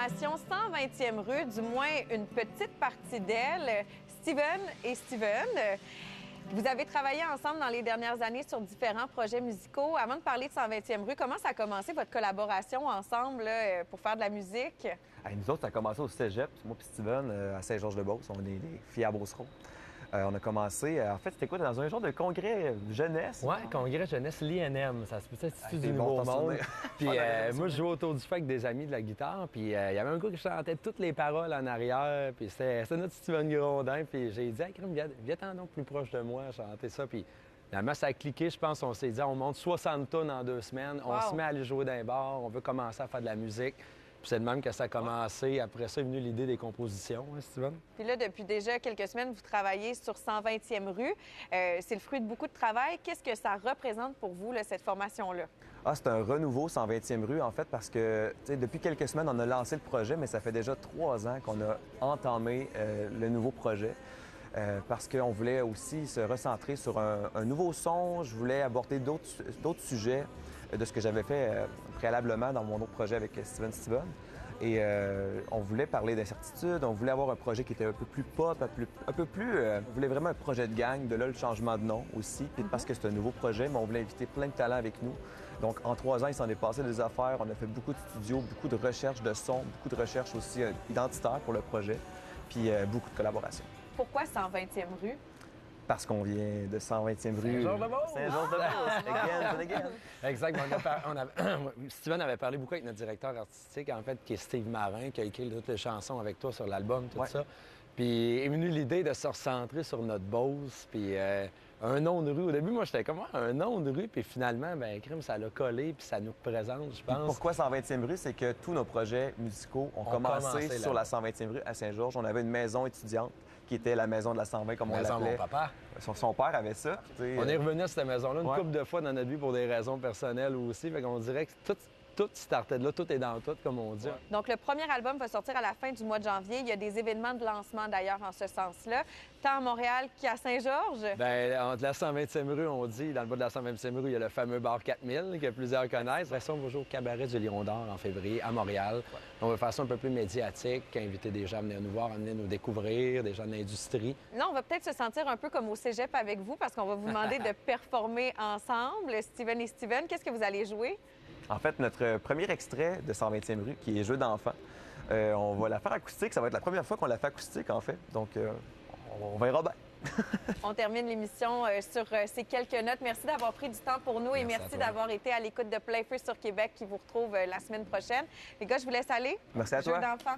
formation 120e rue, du moins une petite partie d'elle, Steven et Steven. Vous avez travaillé ensemble dans les dernières années sur différents projets musicaux. Avant de parler de 120e rue, comment ça a commencé votre collaboration ensemble là, pour faire de la musique? Nous autres, ça a commencé au cégep, moi et Steven, à Saint-Georges-de-Beauce. On est des filles à Beauceron. On a commencé, en fait, c'était quoi, dans un genre de congrès jeunesse? Oui, congrès jeunesse, l'INM, ça se peut être Institut du bon, Nouveau Monde. Puis moi, je je jouais autour du feu avec des amis de la guitare, puis il y avait un gars qui chantait toutes les paroles en arrière, puis c'était notre Steven Grondin, puis j'ai dit « Hey, crime, viens-t'en donc plus proche de moi, chanter ça », puis finalement, ça a cliqué, je pense, on s'est dit « On monte 60 tonnes en 2 semaines, on se met à aller jouer dans les bars, on veut commencer à faire de la musique ». Puis c'est de même que ça a commencé. Après ça est venue l'idée des compositions, hein, Steven? Puis là, depuis déjà quelques semaines, vous travaillez sur 120e rue. C'est le fruit de beaucoup de travail. Qu'est-ce que ça représente pour vous, là, cette formation-là? C'est un renouveau 120e rue, en fait, parce que depuis quelques semaines, on a lancé le projet, mais ça fait déjà 3 ans qu'on a entamé le nouveau projet. Parce qu'on voulait aussi se recentrer sur un nouveau son. Je voulais aborder d'autres sujets de ce que j'avais fait préalablement dans mon autre projet avec Steven. Et on voulait parler d'incertitude, on voulait avoir un projet qui était un peu plus pop, on voulait vraiment un projet de gang, de là le changement de nom aussi. Puis parce que c'est un nouveau projet, mais on voulait inviter plein de talents avec nous. Donc en 3 ans, il s'en est passé des affaires. On a fait beaucoup de studios, beaucoup de recherches de son, beaucoup de recherches aussi identitaires pour le projet, puis beaucoup de collaborations. Pourquoi 120e rue? Parce qu'on vient de 120e rue. Saint-Georges-de-Beauce! Saint-Georges-de-Beauce! Again. Exact. Steven avait parlé beaucoup avec notre directeur artistique, en fait, qui est Steve Marin, qui a écrit toutes les chansons avec toi sur l'album, tout ça. Puis est venue l'idée de se recentrer sur notre Beauce, puis un nom de rue. Au début, moi, j'étais comme un nom de rue, puis finalement, ben crime, ça l'a collé, puis ça nous représente, je pense. Pourquoi 120e rue? C'est que tous nos projets musicaux ont commencé sur la 120e rue à Saint-Georges. On avait une maison étudiante qui était la maison de la 120, comme on l'appelait. Maison de mon papa. Son père avait ça. On est revenu à cette maison-là une couple de fois dans notre vie pour des raisons personnelles aussi. Fait qu'on dirait que tout startait de là, tout est dans tout, comme on dit. Donc, le premier album va sortir à la fin du mois de janvier. Il y a des événements de lancement, d'ailleurs, en ce sens-là, tant à Montréal qu'à Saint-Georges. Bien, entre la 120e rue, on dit, dans le bas de la 120e rue, il y a le fameux bar 4000 que plusieurs connaissent. Après ça, on va jouer au Cabaret du Lion d'Or en février à Montréal. On va faire ça un peu plus médiatique, inviter des gens à venir nous voir, à venir nous découvrir, des gens de l'industrie. Là, on va peut-être se sentir un peu comme au cégep avec vous parce qu'on va vous demander de performer ensemble. Steven et Steven, qu'est-ce que vous allez jouer? En fait, notre premier extrait de 120e rue, qui est Jeu d'enfant, on va la faire acoustique. Ça va être la première fois qu'on la fait acoustique, en fait. Donc, on verra bien. On termine l'émission sur ces quelques notes. Merci d'avoir pris du temps pour nous et merci d'avoir été à l'écoute de Plein Feu sur Québec qui vous retrouve la semaine prochaine. Les gars, je vous laisse aller. Merci à toi. Jeu d'enfant.